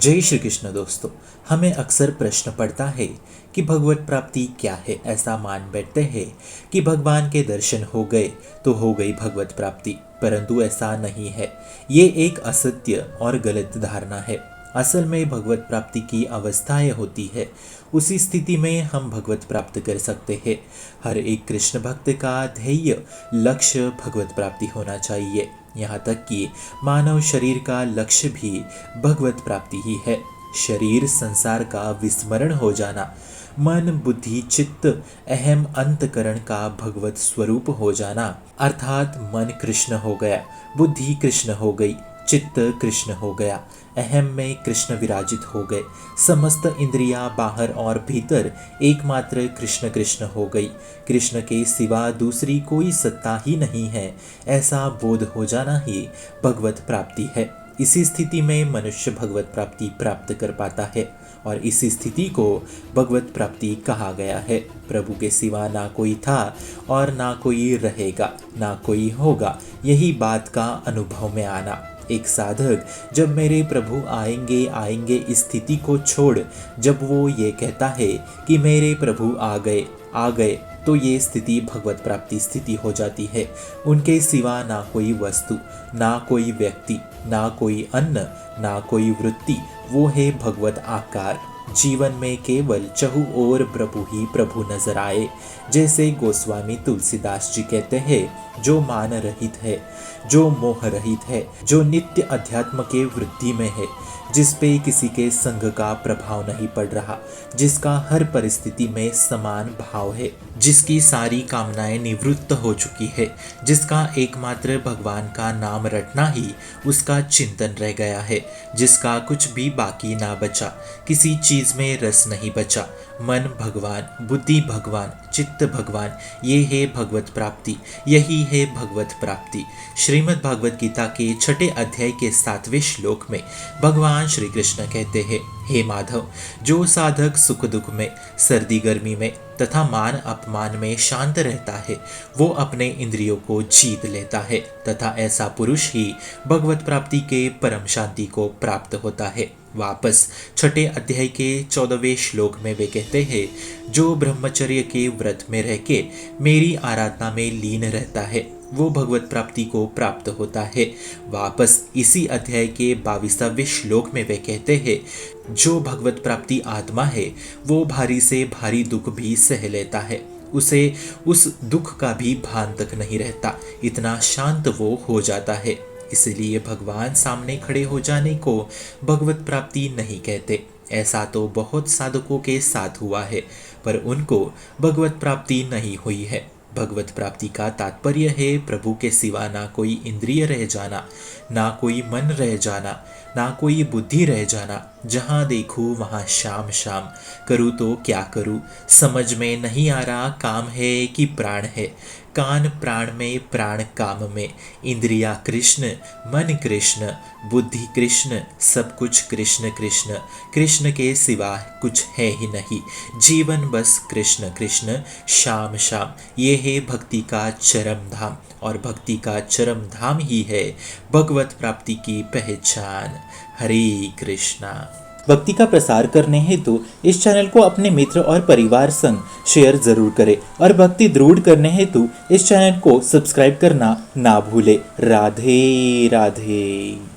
जय श्री कृष्ण दोस्तों। हमें अक्सर प्रश्न पड़ता है कि भगवत प्राप्ति क्या है। ऐसा मान बैठते हैं कि भगवान के दर्शन हो गए तो हो गई भगवत प्राप्ति, परंतु ऐसा नहीं है। ये एक असत्य और गलत धारणा है। असल में भगवत प्राप्ति की अवस्थाएं होती है, उसी स्थिति में हम भगवत प्राप्त कर सकते हैं। हर एक कृष्ण भक्त का ध्येय लक्ष्य भगवत प्राप्ति होना चाहिए। यहाँ तक कि मानव शरीर का लक्ष्य भी भगवत प्राप्ति ही है। शरीर संसार का विस्मरण हो जाना, मन बुद्धि चित्त अहम अंतकरण का भगवत स्वरूप हो जाना, अर्थात मन कृष्ण हो गया, बुद्धि कृष्ण हो गई, चित्त कृष्ण हो गया, अहम में कृष्ण विराजित हो गए, समस्त इंद्रियां बाहर और भीतर एकमात्र कृष्ण कृष्ण हो गई, कृष्ण के सिवा दूसरी कोई सत्ता ही नहीं है, ऐसा बोध हो जाना ही भगवत प्राप्ति है। इसी स्थिति में मनुष्य भगवत प्राप्ति प्राप्त कर पाता है और इसी स्थिति को भगवत प्राप्ति कहा गया है। प्रभु के सिवा ना कोई था और ना कोई रहेगा, ना कोई होगा, यही बात का अनुभव में आना। एक साधक जब मेरे प्रभु आएंगे आएंगे इस स्थिति को छोड़ जब वो ये कहता है कि मेरे प्रभु आ गए, तो ये स्थिति भगवत प्राप्ति स्थिति हो जाती है। उनके सिवा ना कोई वस्तु, ना कोई व्यक्ति, ना कोई अन्न, ना कोई वृत्ति, वो है भगवत आकार। जीवन में केवल चहु ओर प्रभु ही प्रभु नजर आए। जैसे गोस्वामी तुलसीदास जी कहते हैं, जो मान रहित है, जो मोह रहित है, जो नित्य अध्यात्म के वृद्धि में है, जिस पे किसी के संग का प्रभाव नहीं पड़ रहा, जिसका हर परिस्थिति में समान भाव है, जिसकी सारी कामनाएं निवृत्त हो चुकी है, जिसका एकमात्र भगवान का नाम रटना ही उसका चिंतन रह गया है, जिसका कुछ भी बाकी ना बचा, किसी चीज में रस नहीं बचा, मन भगवान, बुद्धि भगवान, चित्त भगवान, ये है भगवत प्राप्ति, यही है भगवत प्राप्ति। श्रीमद् भागवत गीता के 6 अध्याय के 7वें श्लोक में भगवान श्री कृष्ण कहते हैं, हे माधव, जो साधक सुख दुख में, सर्दी गर्मी में तथा मान अपमान में शांत रहता है, वो अपने इंद्रियों को जीत लेता है तथा ऐसा पुरुष ही भगवत प्राप्ति के परम शांति को प्राप्त होता है। वापस 6 अध्याय के 14वें श्लोक में वे कहते हैं, जो ब्रह्मचर्य के व्रत में रह के मेरी आराधना में लीन रहता है, वो भगवत प्राप्ति को प्राप्त होता है। वापस इसी अध्याय के 22वें श्लोक में वे कहते हैं, जो भगवत प्राप्ति आत्मा है, वो भारी से भारी दुख भी सह लेता है, उसे उस दुख का भी भान तक नहीं रहता, इतना शांत वो हो जाता है। इसलिए भगवान सामने खड़े हो जाने को भगवत प्राप्ति नहीं कहते। ऐसा तो बहुत साधकों के साथ हुआ है, पर उनको भगवत प्राप्ति नहीं हुई है। भगवत प्राप्ति का तात्पर्य है प्रभु के सिवा ना कोई इंद्रिय रह जाना, ना कोई मन रह जाना, ना कोई बुद्धि रह जाना, जहाँ देखूँ वहाँ श्याम श्याम, करूँ तो क्या करूँ, समझ में नहीं आ रहा काम है कि प्राण है, कान प्राण में, प्राण काम में, इंद्रिया कृष्ण, मन कृष्ण, बुद्धि कृष्ण, सब कुछ कृष्ण कृष्ण, कृष्ण के सिवा कुछ है ही नहीं, जीवन बस कृष्ण कृष्ण, श्याम श्याम, ये है भक्ति का चरम धाम और भक्ति का चरम धाम ही है भगवत प्राप्ति की पहचान। हरे कृष्णा। भक्ति का प्रसार करने हेतु इस चैनल को अपने मित्र और परिवार संग शेयर जरूर करें और भक्ति दृढ़ करने हेतु इस चैनल को सब्सक्राइब करना ना भूले। राधे राधे।